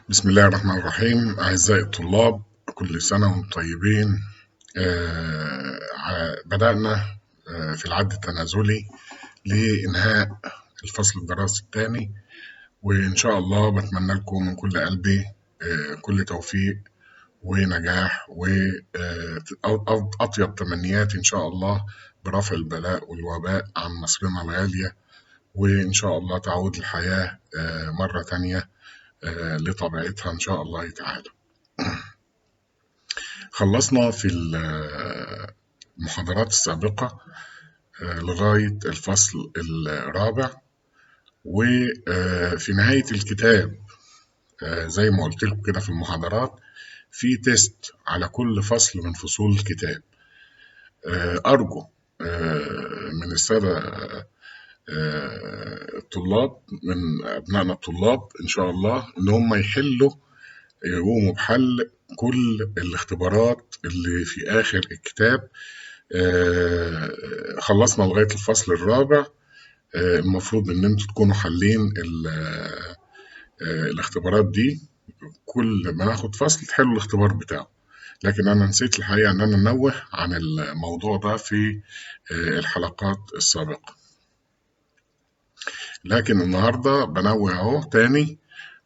بسم الله الرحمن الرحيم. أعزائي الطلاب، كل سنة وانتم طيبين. بدأنا في العد التنازلي لإنهاء الفصل الدراسي الثاني، وإن شاء الله بتمنى لكم من كل قلبي كل توفيق ونجاح وأطيب تمنياتي إن شاء الله برفع البلاء والوباء عن مصرنا الغالية، وإن شاء الله تعود الحياة مرة تانية لطبيعتها إن شاء الله تعالى. خلصنا في المحاضرات السابقة لغاية الفصل الرابع، وفي نهاية الكتاب زي ما قلت لكم كده في المحاضرات في تيست على كل فصل من فصول الكتاب. أرجو من السادة الطلاب، من أبنائنا الطلاب إن شاء الله، إن هم يقوموا بحل كل الاختبارات اللي في آخر الكتاب. خلصنا لغاية الفصل الرابع. المفروض إن انتوا تكونوا حلين الاختبارات دي. كل ما ناخد فصل تحلوا الاختبار بتاعه، لكن أنا نسيت الحقيقة إن أنا أنوه عن الموضوع ده في الحلقات السابقة، لكن النهاردة بنوه أهو تاني،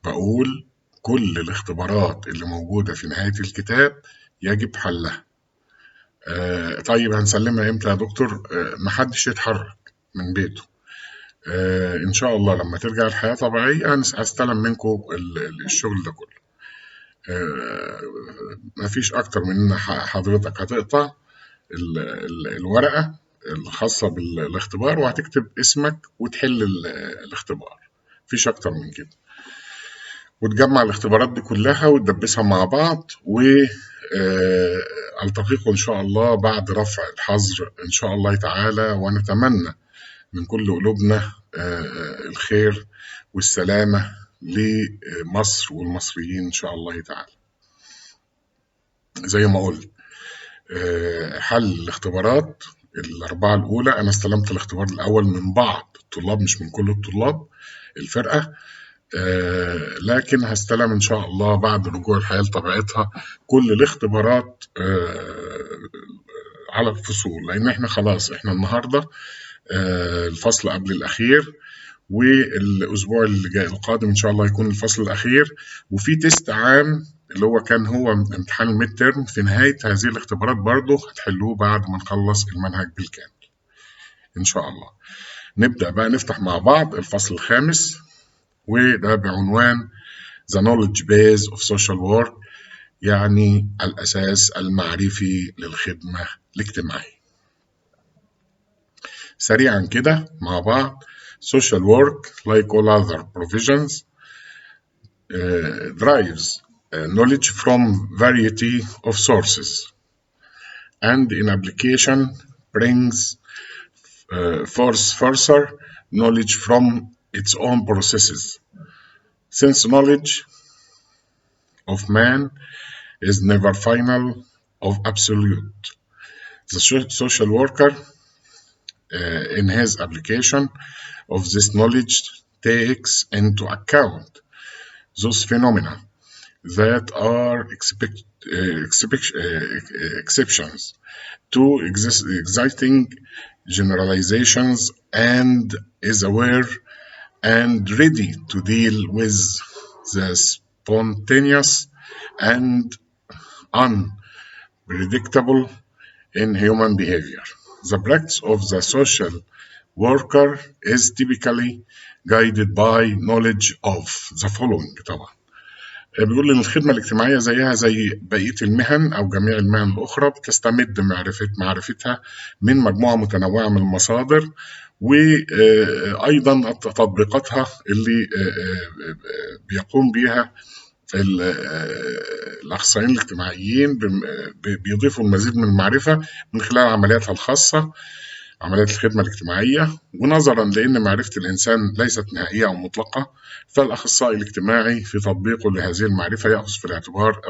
بقول كل الاختبارات اللي موجودة في نهاية الكتاب يجب حلها. طيب هنسلمها امتى يا دكتور؟ محدش يتحرك من بيته. ان شاء الله لما ترجع الحياة طبيعية هستلم منكم الشغل ده كله. مفيش اكتر من ان حضرتك هتقطع الورقة الخاصة بالاختبار وهتكتب اسمك وتحل الاختبار، مفيش اكتر من كده، وتجمع الاختبارات دي كلها وتدبسها مع بعض، ألتقيكم إن شاء الله بعد رفع الحظر إن شاء الله تعالى. ونتمنى من كل قلوبنا الخير والسلامة لمصر والمصريين إن شاء الله تعالى. زي ما قلت، حل الاختبارات الأربعة الأولى، أنا استلمت الاختبار الأول من بعض الطلاب مش من كل الطلاب الفرقة، لكن هستلم إن شاء الله بعد رجوع الحياة لطبيعتها كل الاختبارات على الفصول، لأن إحنا خلاص إحنا النهاردة الفصل قبل الأخير، والأسبوع اللي جاي القادم إن شاء الله يكون الفصل الأخير، وفي تيست عام اللي هو امتحان الميد تيرم في نهاية هذه الاختبارات برضه هتحلوه بعد ما نخلص المنهج بالكامل إن شاء الله. نبدأ بقى نفتح مع بعض الفصل الخامس، وده بعنوان The Knowledge Base of Social Work، يعني الأساس المعرفي للخدمة الاجتماعية. سريعا كده مع بعض. Social work, like all other provisions, drives knowledge from variety of sources, and in application brings forth further knowledge from its own processes. Since knowledge of man is never final or absolute, the social worker in his application of this knowledge takes into account those phenomena that are exceptions to existing generalizations, and is aware and ready to deal with the spontaneous and unpredictable in human behavior. The practice of the social worker is typically guided by knowledge of the following. طبعا بيقول إن الخدمة الاجتماعية زيها زي بقية المهن أو جميع المهن الأخرى بتستمد معرفتها من مجموعة متنوعة من المصادر، وأيضا تطبيقاتها اللي بيقوم بيها الأخصائيين الاجتماعيين بيضيفوا المزيد من المعرفة من خلال عملياتها الخاصة، عمليات الخدمة الاجتماعية. ونظرا لأن معرفة الإنسان ليست نهائية أو مطلقة، فالأخصائي الاجتماعي في تطبيقه لهذه المعرفة يأخذ في الاعتبار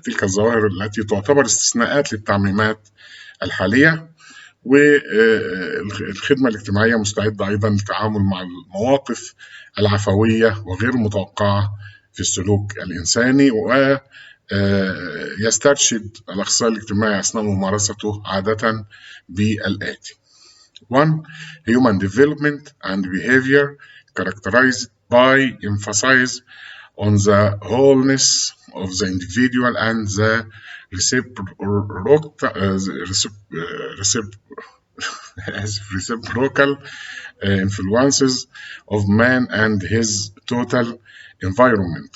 تلك الظواهر التي تعتبر استثناءات للتعميمات الحالية، والخدمة الاجتماعية مستعدة أيضا للتعامل مع المواقف العفوية وغير المتوقعة في السلوك الإنساني، ويسترشد الأخصائي الاجتماعي أثناء ممارسته عادة بالآتي: 1. Human development and behavior characterized by emphasis on the wholeness of the individual and the reciprocal influences of man and his total environment.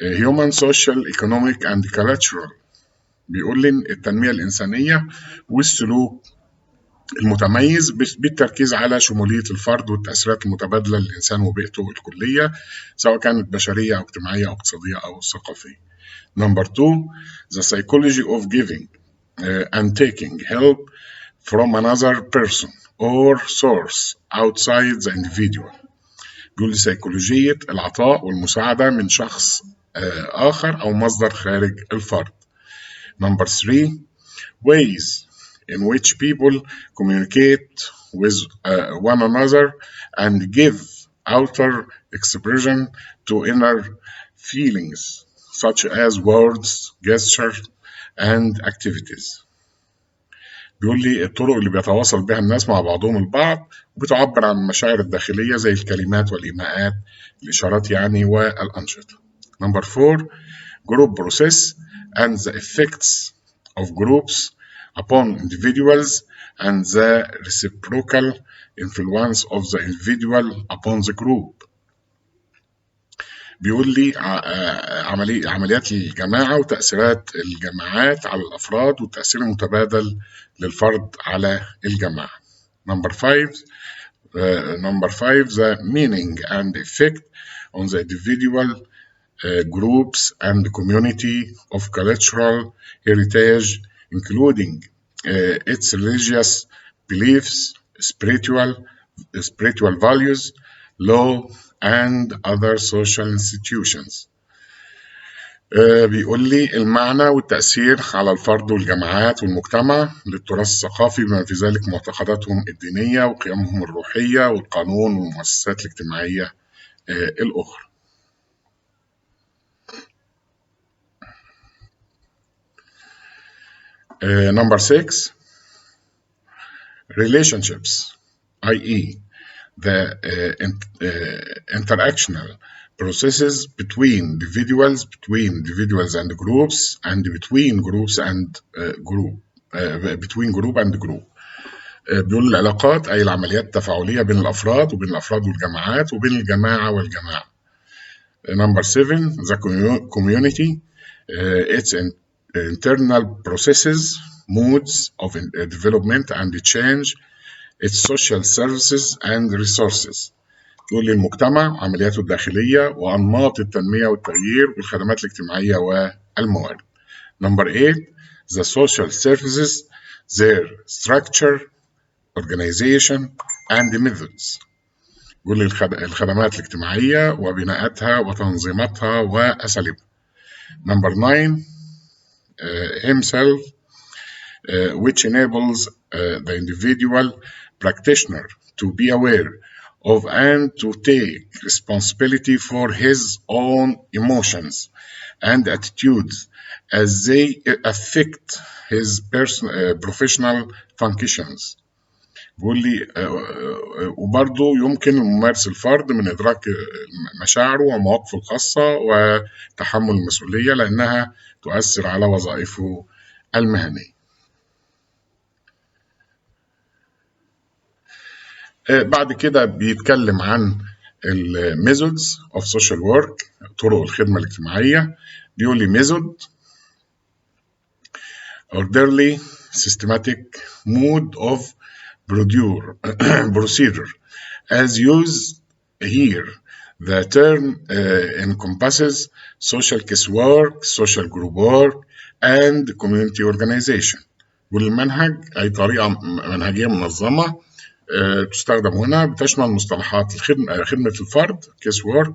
Human, social, economic and cultural. بيقول لي التنمية الإنسانية والسلوك المتميز بالتركيز على شمولية الفرد والتأثيرات المتبادلة للإنسان وبيئته الكلية، سواء كانت بشرية أو اجتماعية أو اقتصادية أو ثقافية. Number 2. The psychology of giving and taking help from another person or source outside the individual. بيقول لي سيكولوجية العطاء والمساعدة من شخص آخر أو مصدر خارج الفرد. Number 3. Ways in which people communicate with one another and give outer expression to inner feelings such as words, gestures and activities. بيقول لي الطرق اللي بيتواصل بها الناس مع بعضهم البعض وبتعبر عن المشاعر الداخلية زي الكلمات والإيماءات، الإشارات يعني، والأنشطة. Number 4. Group process and the effects of groups upon individuals and the reciprocal influence of the individual upon the group. بيقول لي عمليات الجماعة وتأثيرات الجماعات على الأفراد والتأثير المتبادل للفرد على الجماعة. Number 5. The meaning and effect on the individual, groups and community of cultural heritage, including its religious beliefs, spiritual values, law, and other social institutions. بيقول لي المعنى والتأثير على الفرد والجماعات والمجتمع للتراث الثقافي بما في ذلك معتقداتهم الدينية وقيمهم الروحية والقانون والمؤسسات الاجتماعية الأخرى. Number 6. Relationships, i.e. the interactional processes between individuals and groups, and between groups and between group and group. بيقول العلاقات أي العمليات التفاعلية بين الأفراد وبين الأفراد والجماعات وبين الجماعة والجماعة. Number 7. The community, its internal processes, moods of development and change, its social services and resources. تقول لي المجتمع عملياته الداخلية وأنماط التنمية والتغيير والخدمات الاجتماعية والموارد. Number 8. The social services, their structure, organization and methods. تقول لي الخدمات الاجتماعية وبناءاتها وتنظيماتها وأساليبها. Number 9. Himself, which enables the individual practitioner to be aware of and to take responsibility for his own emotions and attitudes as they affect his professional functions. بيقول لي وبرضه يمكن ممارس الفرد من إدراك مشاعره ومواقفه الخاصة وتحمل المسؤولية لأنها تؤثر على وظائفه المهنية. بعد كده بيتكلم عن methods of social work، طرق الخدمة الاجتماعية. بيقول لي method orderly systematic mode of procedure as used here. The term encompasses social case work, social group work and community organization. والمنهج أي طريقة منهجية منظمة تستخدم هنا بتشمل مصطلحات خدمة الفرد case work،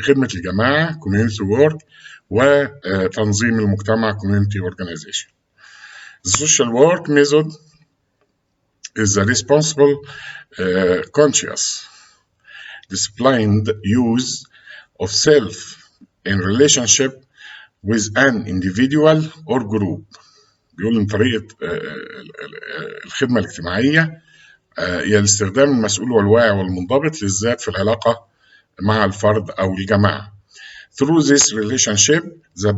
خدمة الجماعة community work، وتنظيم المجتمع community organization. The social work method is the responsible, conscious, disciplined use of self in relationship with an individual or group. بيقول إن طريقة الخدمة الاجتماعية هي الاستخدام المسؤول والواعي والمنضبط للذات في العلاقة مع الفرد أو الجماعة. Through this relationship, the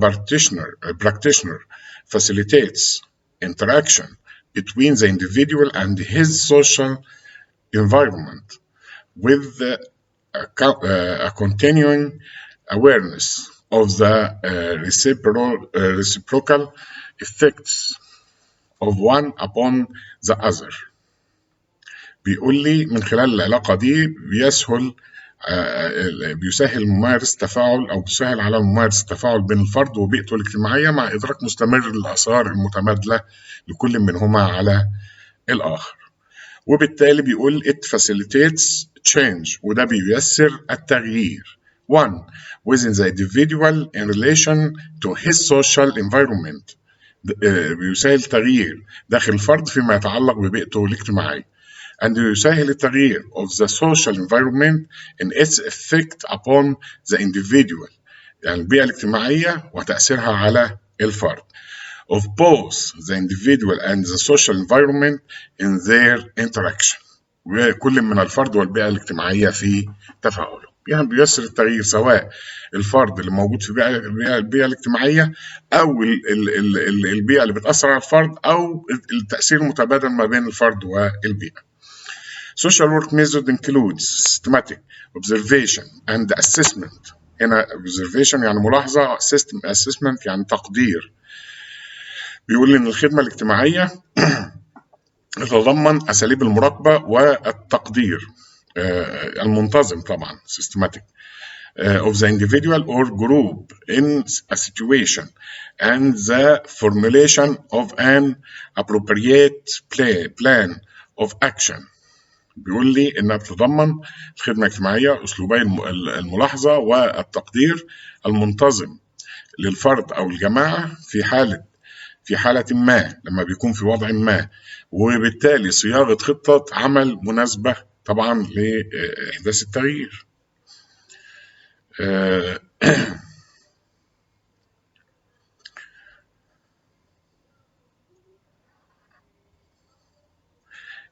practitioner facilitates interaction between the individual and his social environment with a continuing awareness of the reciprocal effects of one upon the other. بيقول لي من خلال العلاقة دي بيسهل ممارس تفاعل أو بيسهل على ممارس التفاعل بين الفرد وبيئته الاجتماعية مع إدراك مستمر للآثار المتبادلة لكل منهما على الآخر. وبالتالي بيقول it facilitates change وده بييسر التغيير. One, within the individual in relation to his social environment. بيسهل تغيير داخل الفرد فيما يتعلق ببيئته الاجتماعية. And يسهل التغيير of the social environment in its effect upon the individual. يعني البيئة الاجتماعية وتأثيرها على الفرد. Of both the individual and the social environment in their interaction. وكل من الفرد والبيئة الاجتماعية في تفاعله. يعني بيسر التغيير سواء الفرد اللي موجود في البيئة الاجتماعية أو البيئة اللي بتأثر على الفرد أو التأثير المتبادل ما بين الفرد والبيئة. Social work method includes systematic observation and assessment. هنا observation يعني ملاحظة، assessment يعني تقدير. بيقول لي إن الخدمة الاجتماعية تتضمن أساليب المراقبة والتقدير المنتظم طبعا systematic of the individual or group in a situation and the formulation of an appropriate plan of action. بيقول لي إنها بتتضمن الخدمة الاجتماعية أسلوبي الملاحظة والتقدير المنتظم للفرد أو الجماعة في حالة ما لما بيكون في وضع ما، وبالتالي صياغة خطة عمل مناسبة طبعا لإحداث التغيير.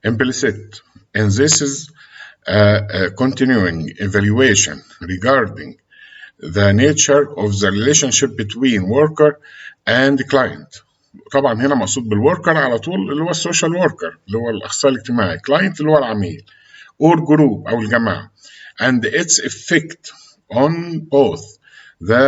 Implicit, and this is a continuing evaluation regarding the nature of the relationship between worker and client. طبعا هنا مقصود بالوركر على طول اللي هو السوشيال وركر اللي هو الأخصائي الاجتماعي، client اللي هو العميل، or group أو الجماعة، and its effect on both the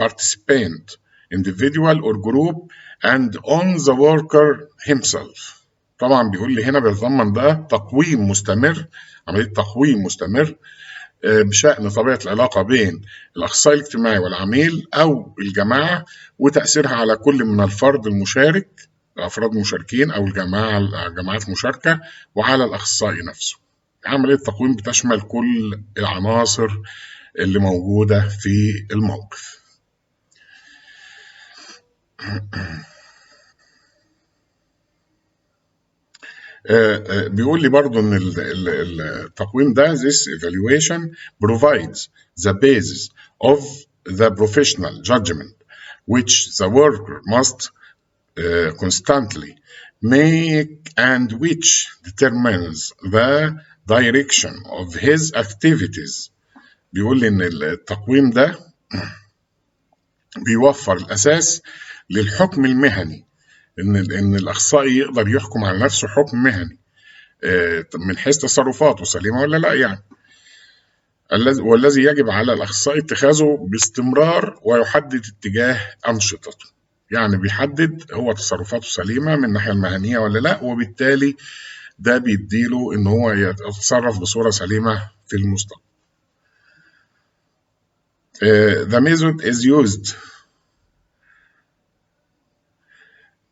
participant individual or group and on the worker himself. طبعا بيقول لي هنا بيتضمن ده تقويم مستمر، عملية تقويم مستمر بشأن طبيعة العلاقة بين الأخصائي الاجتماعي والعميل أو الجماعة وتأثيرها على كل من الفرد المشارك، أفراد مشاركين أو جماعات مشاركة، وعلى الأخصائي نفسه. عملية التقويم بتشمل كل العناصر اللي موجودة في الموقف. بيقول لي برضو ان التقويم ده this evaluation provides the basis of the professional judgment which the worker must constantly make and which determines the direction of his activities. بيقول لي ان التقويم ده بيوفر الاساس للحكم المهني، إن الأخصائي يقدر يحكم على نفسه حكم مهني من حيث تصرفاته سليمة ولا لا، يعني والذي يجب على الأخصائي اتخاذه باستمرار ويحدد اتجاه أنشطته. يعني بيحدد هو تصرفاته سليمة من الناحية المهنية ولا لا، وبالتالي ده بيديله إن هو يتصرف بصورة سليمة في المستقبل. The method is used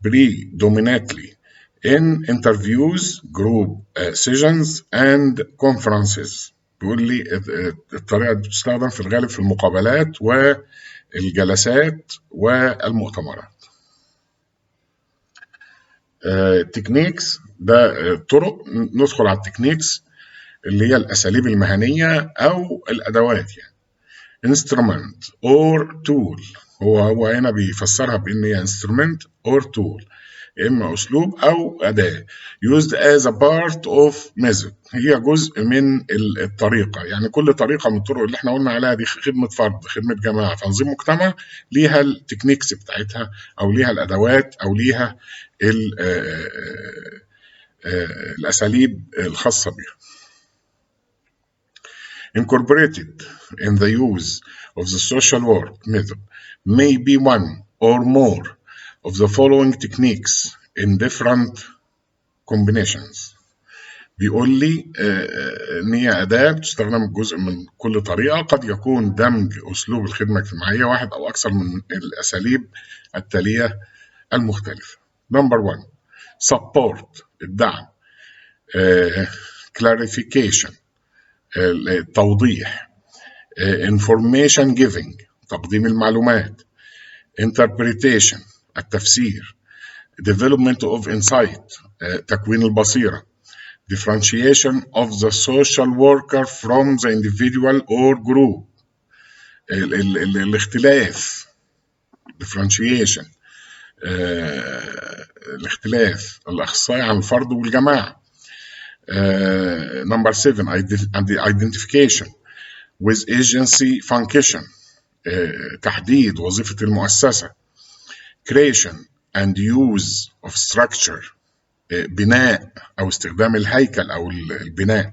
predominantly in interviews, group sessions and conferences. بيقول لي الطريقة دي بتستخدم في الغالب في المقابلات والجلسات والمؤتمرات. تكنيكس ده طرق، ندخل على التكنيكس اللي هي الأساليب المهنية أو الأدوات يعني. instrument or tool، هو هنا بيفسرها بإن هي instrument or tool، إما أسلوب أو أداة. used as a part of method، هي جزء من الطريقة، يعني كل طريقة من الطرق اللي احنا قلنا عليها دي، خدمة فرد، خدمة جماعة، تنظيم مجتمع، ليها التكنيكس بتاعتها أو ليها الأدوات أو ليها الأساليب الخاصة بها. incorporated in the use of the social work method may be one or more of the following techniques in different combinations. بيقول لي إن هي أداة بتستخدم جزء من كل طريقة، قد يكون دمج أسلوب الخدمة الاجتماعية واحد أو أكثر من الأساليب التالية المختلفة. Number 1 support، الدعم، clarification، التوضيح، information giving، تقديم المعلومات، interpretation، التفسير، development of insight، تكوين البصيرة، differentiation of the social worker from the individual or group، الاختلاف، differentiation، الاختلاف الأخصائي عن الفرد والجماعة. Number 7 identification with agency function، تحديد وظيفة المؤسسة. creation and use of structure، بناء أو استخدام الهيكل أو البناء.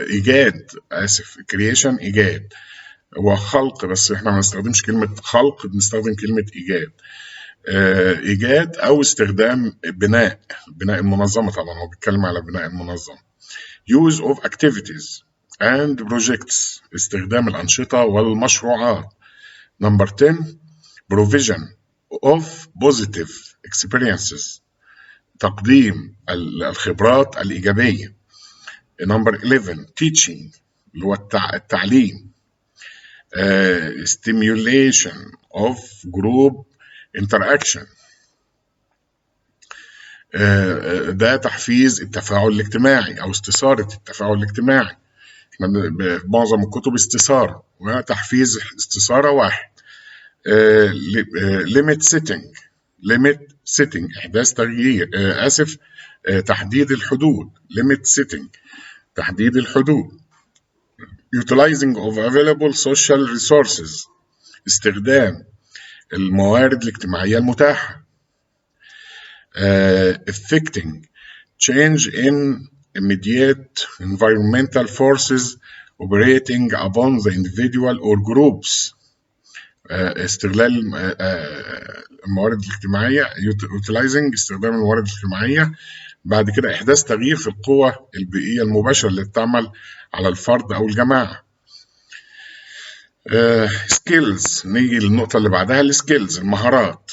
إيجاد، آسف، creation إيجاد، وخلق، بس إحنا ما نستخدمش كلمة خلق، بنستخدم كلمة إيجاد. إيجاد أو استخدام بناء المنظمة، طبعا هو بيتكلم على بناء المنظمة. use of activities and projects، استخدام الأنشطة والمشروعات. Number 10 provision of positive experiences، تقديم الخبرات الإيجابية. Number 11 teaching، اللي هو التعليم. stimulation of group interaction، ده تحفيز التفاعل الاجتماعي أو استثارة التفاعل الاجتماعي. احنا معظم الكتب استثارة، وتحفيز استثارة واحد. limit setting، إحداث تغيير، تحديد الحدود. limit setting، تحديد الحدود. utilizing of available social resources، استخدام الموارد الاجتماعية المتاحة. affecting change in immediate environmental forces operating upon the individual or groups، استغلال الموارد الاجتماعية. utilizing، استخدام الموارد الاجتماعية. بعد كده إحداث تغيير في القوى البيئية المباشرة اللي بتعمل على الفرد أو الجماعة. skills، نيجي للنقطة اللي بعدها، السكيلز، المهارات.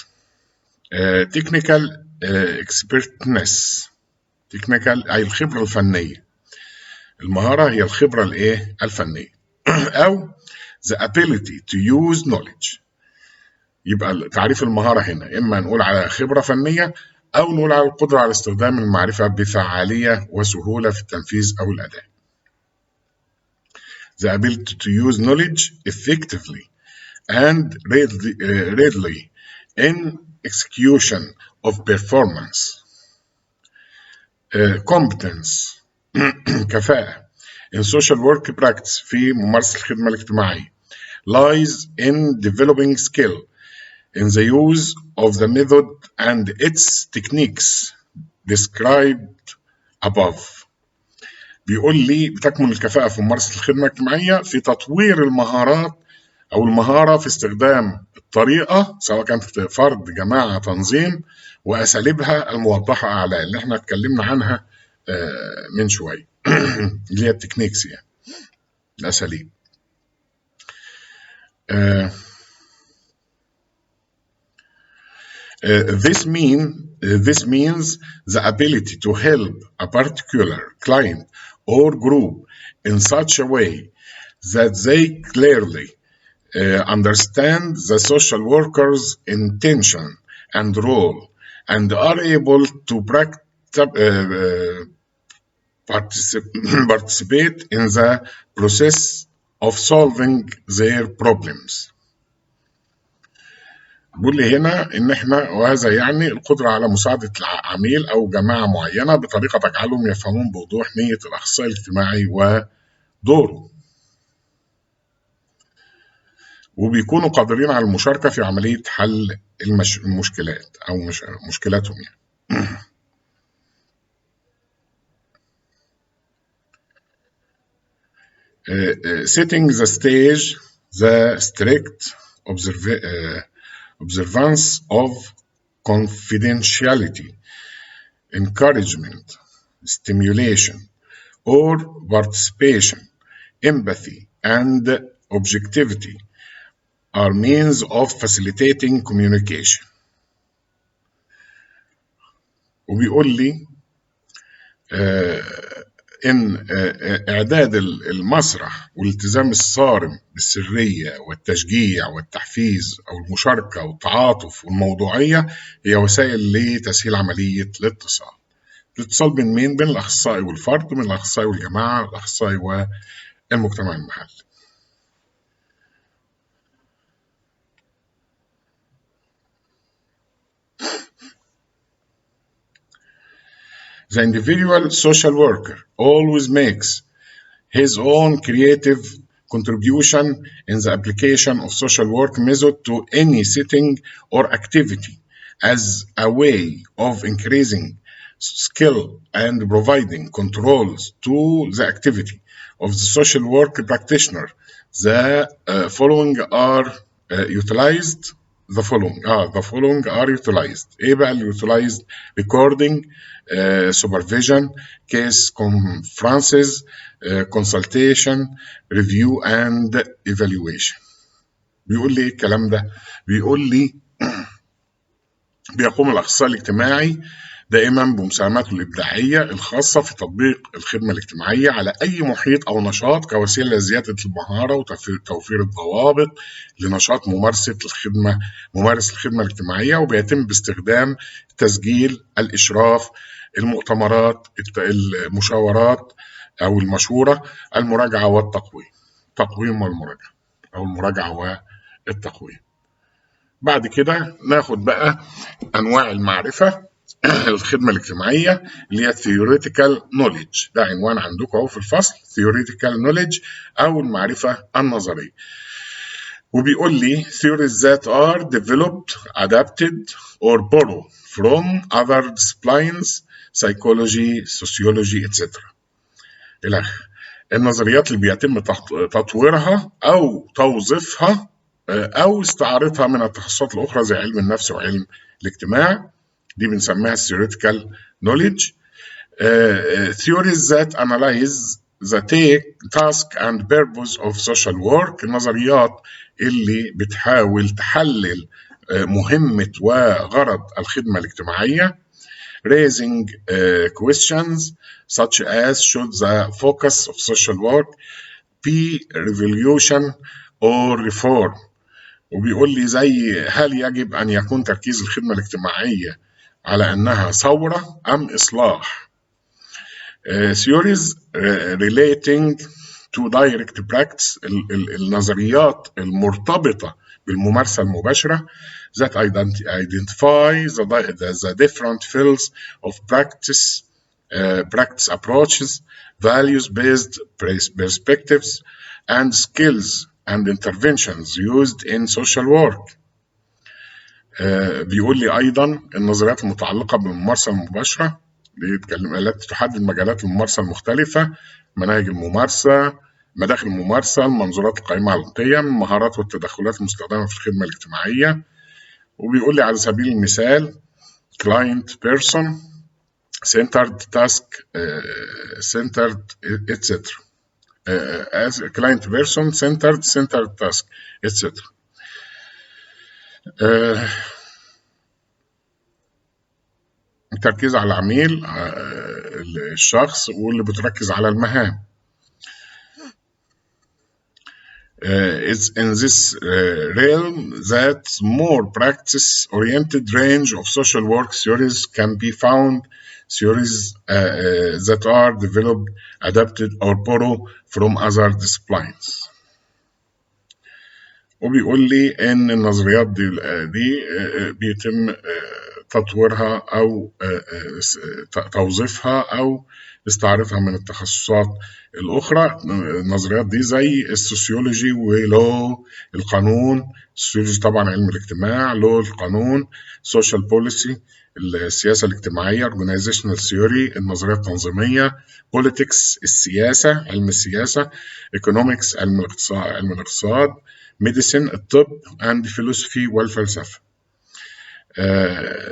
technical expertness، technical أي الخبرة الفنية. المهارة هي الخبرة الإيه؟ الفنية. أو the ability to use knowledge. يبقى تعريف المهارة هنا إما نقول على خبرة فنية أو نقول على القدرة على استخدام المعرفة بفعالية وسهولة في التنفيذ أو الأداء. The ability to use knowledge effectively and readily in execution of performance. competence، كفاءة in social work practice، في ممارسة الخدمة الاجتماعية. lies in developing skill in the use of the method and its techniques described above. بيقول لي بتكمن الكفاءة في ممارسة الخدمة الاجتماعية في تطوير المهارات أو المهارة في استخدام الطريقة، سواء كانت فرد، جماعة، تنظيم، وأساليبها الموضحة أعلى اللي احنا اتكلمنا عنها من شوية اللي هي التكنيكس، يعني الأساليب. This means the ability to help a particular client or group in such a way that they clearly understand the social worker's intention and role and are able to participate in the process of solving their problems. بيقول لي هنا إن إحنا وهذا يعني القدرة على مساعدة العميل أو جماعة معينة بطريقة تجعلهم يفهمون بوضوح نية الأخصائي الاجتماعي ودوره، وبيكونوا قادرين على المشاركة في عملية حل المشكلات أو مشكلاتهم يعني. setting the stage, the strict observance of confidentiality, encouragement, stimulation, or participation, empathy, and objectivity are means of facilitating communication. وبيقول لي إن إعداد المسرح والالتزام الصارم بالسرية والتشجيع والتحفيز أو المشاركة والتعاطف والموضوعية هي وسائل لتسهيل عملية الاتصال. الاتصال بين مين؟ بين الأخصائي والفرد، من الأخصائي والجماعة، الأخصائي والمجتمع المحلي. The individual social worker always makes his own creative contribution in the application of social work method to any setting or activity as a way of increasing skill and providing controls to the activity of the social work practitioner. The following are utilized. The following are utilized. إيه بقى اللي utilized؟ recording, supervision, case conferences, consultation, review and evaluation. بيقول لي ايه الكلام ده؟ بيقول لي بيقوم الأخصائي الاجتماعي دائما بمساهماته الإبداعية الخاصة في تطبيق الخدمة الاجتماعية على أي محيط أو نشاط كوسيلة لزيادة المهارة وتوفير الضوابط لنشاط ممارس الخدمة الاجتماعية، وبيتم باستخدام تسجيل، الإشراف، المؤتمرات، المشاورات أو المشورة، المراجعة والتقويم. تقويم والمراجعة أو المراجعة والتقويم. بعد كده ناخد بقى أنواع المعرفة الخدمة الاجتماعية اللي هي theoretical knowledge. ده عنوان عندكم أهو في الفصل، theoretical knowledge أو المعرفة النظرية. وبيقول لي theories that are developed, adapted or borrowed from other disciplines, psychology, sociology, etc. الآخر. النظريات اللي بيتم تطويرها أو توظيفها أو استعارتها من التخصصات الأخرى زي علم النفس وعلم الاجتماع، دي بنسميها theoretical knowledge. Theories that analyze the task and purpose of social work، النظريات اللي بتحاول تحلل مهمة وغرض الخدمة الاجتماعية. Raising questions such as should the focus of social work be revolution or reform. وبيقول لي زي هل يجب أن يكون تركيز الخدمة الاجتماعية على أنها ثورة أم إصلاح. Theories relating to direct practice، النظريات المرتبطة بالممارسة المباشرة that identify the different fields of practice approaches, values-based perspectives, and skills and interventions used in social work. بيقول لي أيضا النظريات المتعلقة بالممارسة المباشرة التي تحدد مجالات الممارسة المختلفة، مناهج الممارسة، مداخل الممارسة، المنظورات القائمة على القيم، المهارات والتدخلات المستخدمة في الخدمة الاجتماعية. وبيقول لي على سبيل المثال client person centered task centered etc. as a client person centered task etc. التركيز على العميل الشخص واللي بتركز على المهام. It's in this realm that more practice-oriented range of social work theories can be found, theories that are developed, adapted, or borrow from other disciplines. وبيقول لي إن النظريات دي بيتم تطويرها أو توظيفها أو استعارتها من التخصصات الأخرى. النظريات دي زي السوسيولوجي ولو القانون، السوسيولوجي طبعا علم الاجتماع، لو القانون، سوشيال بوليسي السياسة الاجتماعية، organizational theory النظرية التنظيمية، politics السياسة علم السياسة، economics علم الاقتصاد، medicine الطب، and philosophy والفلسفة.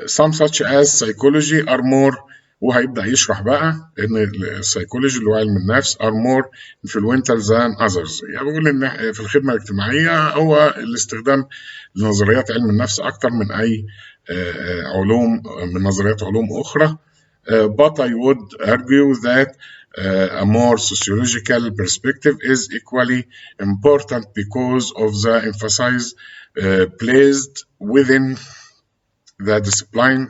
some such as psychology are more، وهيبدأ يشرح بقى إن السيكولوجي اللي هو علم النفس are more influential than others. يعني بيقول إن في الخدمة الاجتماعية هو الاستخدام لنظريات علم النفس أكتر من أي علوم من نظريات علوم أخرى. But I would argue that a more sociological perspective is equally important because of the emphasis placed within the discipline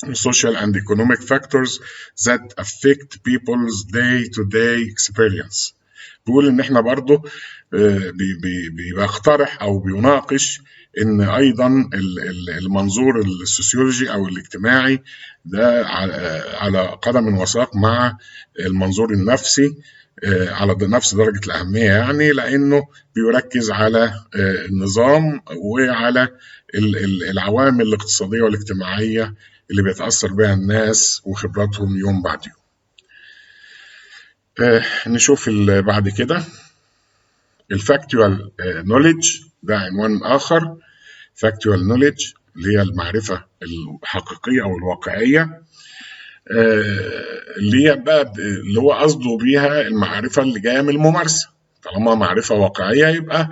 on social and economic factors that affect people's day-to-day experience. بيقول إن إحنا برضه بيقترح أو بيناقش إن أيضا المنظور السوسيولوجي أو الاجتماعي ده على قدم وساق مع المنظور النفسي على نفس درجة الأهمية، يعني لأنه بيركز على النظام وعلى العوامل الاقتصادية والاجتماعية اللي بيتأثر بها الناس وخبراتهم يوم بعد يوم. نشوف اللي بعد كده الفاكتوال نوليدج، ده عنوان آخر. فاكتوال نوليدج اللي هي المعرفة الحقيقية أو الواقعية، اللي هي بقى اللي هو قصده بيها المعرفة اللي جاية من الممارسة. طالما معرفة واقعية يبقى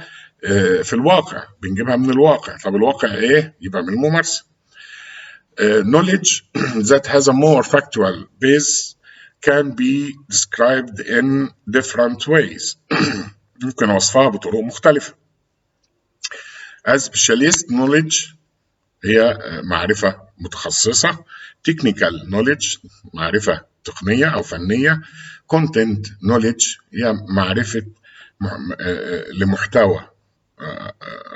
في الواقع، بنجيبها من الواقع. طب الواقع إيه؟ يبقى من الممارسة. Knowledge that has a more factual base can be described in different ways. ممكن أوصفها بطرق مختلفة. As specialist knowledge هي معرفة متخصصة. Technical knowledge معرفة تقنية أو فنية. Content knowledge هي معرفة لمحتوى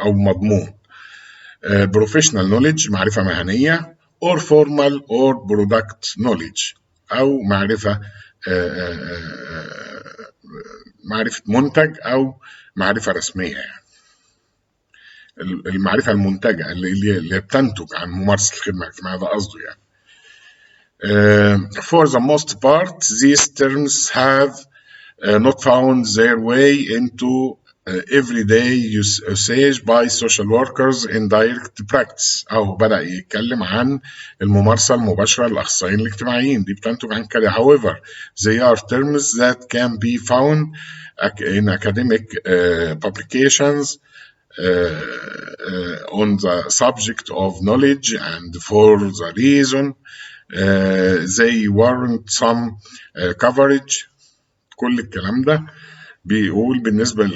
أو مضمون. Professional knowledge معرفة مهنية. or formal or product knowledge أو معرفة منتج أو معرفة رسمية، يعني المعرفة المنتجة اللي بتنتج عن ممارسة الخدمة الاجتماعية، ده قصده يعني. For the most part these terms have not found their way into everyday usage by social workers in direct practice. أو بدأ يتكلم عن الممارسة المباشرة للأخصائيين الاجتماعيين، دي بتنتج عن كده. However, they are terms that can be found in academic publications on the subject of knowledge, and for the reason they warrant some coverage. كل الكلام ده بيقول بالنسبة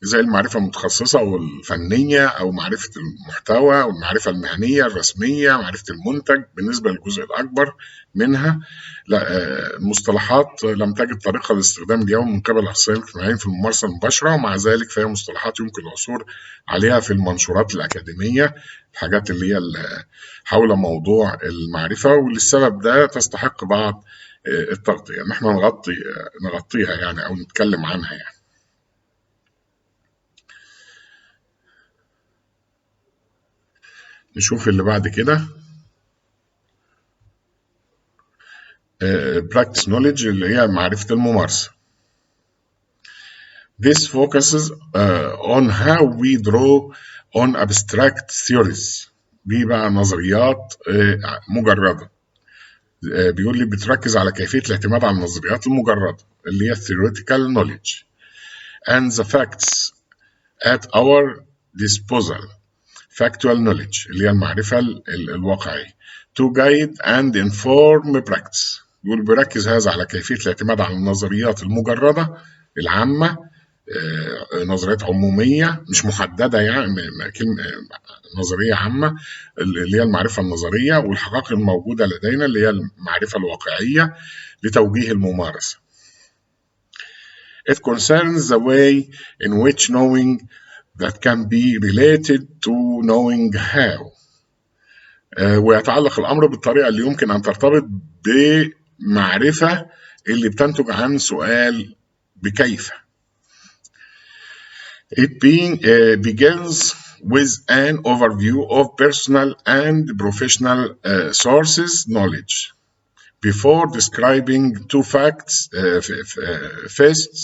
زي المعرفة المتخصصة أو الفنية أو معرفة المحتوى أو المعرفة المهنية الرسمية، معرفة المنتج بالنسبة للجزء الأكبر منها. لا، المصطلحات لم تجد طريقة لاستخدام اليوم من قبل الأخصائيين الاجتماعيين في الممارسة المباشرة، ومع ذلك فهي مصطلحات يمكن العثور عليها في المنشورات الأكاديمية، الحاجات اللي هي حول موضوع المعرفة، وللسبب ده تستحق بعض التغطية، إن احنا نغطيها يعني أو نتكلم عنها يعني. نشوف اللي بعد كده practice knowledge اللي هي معرفة الممارسة. This focuses on how we draw on abstract theories. دي بقى نظريات مجردة. بيقول لي بتركز على كيفية الاعتماد على النظريات المجردة اللي هي theoretical knowledge and the facts at our disposal. factual knowledge اللي هي المعرفة الواقعية to guide and inform practice. يقول بيركز هذا على كيفية الاعتماد على النظريات المجردة العامة، نظريات عمومية مش محددة، يعني كلمة نظرية عامة اللي هي المعرفة النظرية، والحقائق الموجودة لدينا اللي هي المعرفة الواقعية لتوجيه الممارسة. It concerns the way in which knowing that can be related to knowing how. ويتعلق الأمر بالطريقة اللي يمكن أن ترتبط بمعرفة اللي بتنتج عن سؤال بكيف. It begins with an overview of personal and professional sources knowledge before describing two facts, facets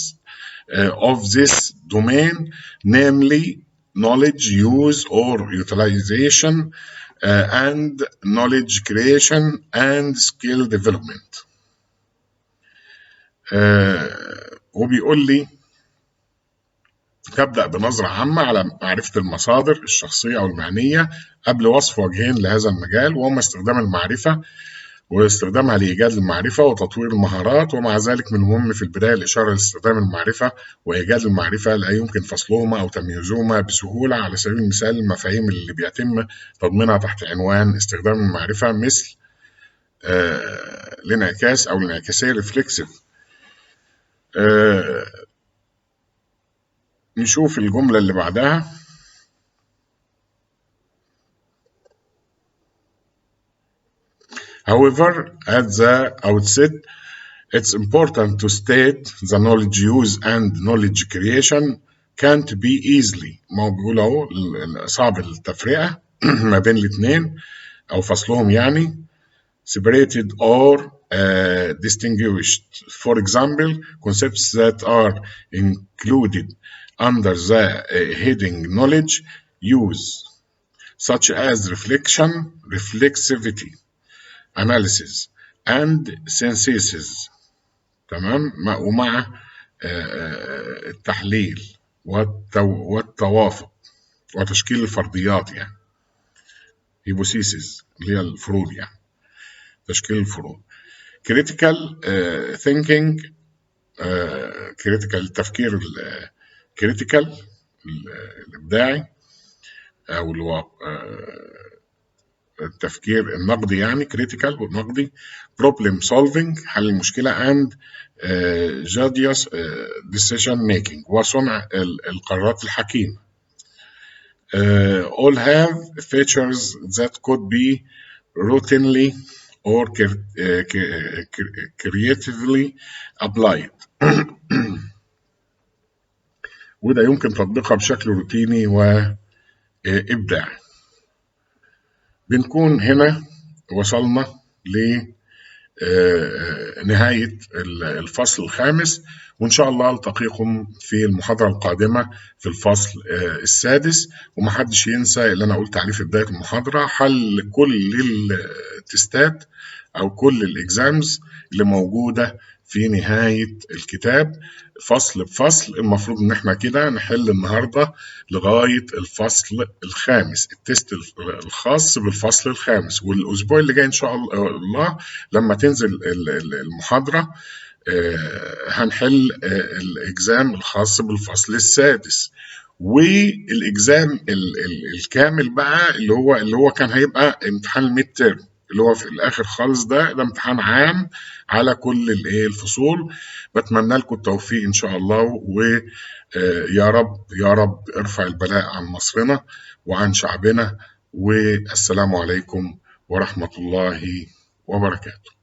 of this domain, namely knowledge use or utilization and knowledge creation and skill development. وبيقول لي تبدأ بنظرة عامة على معرفة المصادر الشخصية أو المعنية قبل وصف وجهين لهذا المجال، وهما استخدام المعرفة واستخدامها لإيجاد المعرفة وتطوير المهارات، ومع ذلك من المهم في البداية الإشارة لاستخدام المعرفة وإيجاد المعرفة لا يمكن فصلهما أو تمييزهما بسهولة. على سبيل المثال المفاهيم اللي بيتم تضمينها تحت عنوان استخدام المعرفة مثل الانعكاس أو الانعكاسية ريفلكسيف. نشوف الجملة اللي بعدها. However, at the outset, it's important to state the knowledge use and knowledge creation can't be easily. ما هو بيقول اهو صعب التفرقة ما بين الاثنين أو فصلهم، يعني separated or distinguished. For example, concepts that are included under the heading knowledge use, such as reflection, reflexivity, analysis and synthesis، تمام، ومع التحليل والتوافق وتشكيل الفرضيات، يعني hypothesis اللي هي الفروض، يعني تشكيل الفروض. critical thinking، critical التفكير critical الإبداعي أو التفكير النقدي، يعني critical والنقدي. problem solving حل المشكلة and judicious decision making وصنع القرارات الحكيمة. all have features that could be routinely or creatively applied. وده يمكن تطبيقها بشكل روتيني وإبداعي. بنكون هنا وصلنا لنهاية الفصل الخامس، وإن شاء الله ألتقيكم في المحاضرة القادمة في الفصل السادس. ومحدش ينسى اللي أنا قلت عليه في بداية المحاضرة، حل كل التستات أو كل الإكزامز اللي موجودة في نهاية الكتاب فصل بفصل. المفروض إن احنا كده نحل النهاردة لغاية الفصل الخامس، التست الخاص بالفصل الخامس. والأسبوع اللي جاي إن شاء الله لما تنزل المحاضرة هنحل الإكزام الخاص بالفصل السادس، والإكزام الكامل بقى اللي هو كان هيبقى امتحان الميد تيرم اللي هو في الآخر خالص. ده امتحان عام على كل الفصول. بتمنى لكم التوفيق إن شاء الله، ويا رب يا رب ارفع البلاء عن مصرنا وعن شعبنا. والسلام عليكم ورحمة الله وبركاته.